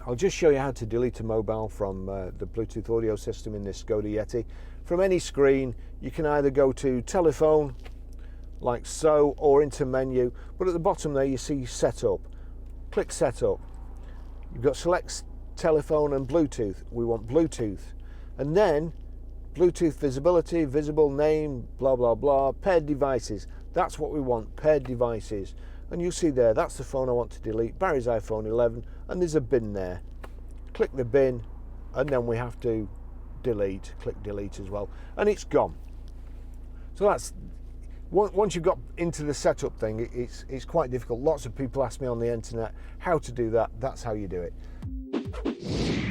I'll just show you how to delete a mobile from the Bluetooth audio system in this SKODA Yeti. From any screen, you can either go to telephone, like so, or into menu, but at the bottom there you see setup. Click setup. You've got select telephone and Bluetooth. We want Bluetooth. And then Bluetooth visibility, visible name, blah, blah, blah, paired devices. That's what we want, paired devices. And you'll see there, that's the phone I want to delete, Barry's iPhone 11, and there's a bin there. Click the bin, and then we have to delete, click delete as well, and it's gone. So that's, once you've got into the setup thing, it's quite difficult. Lots of people ask me on the internet how to do that. That's how you do it.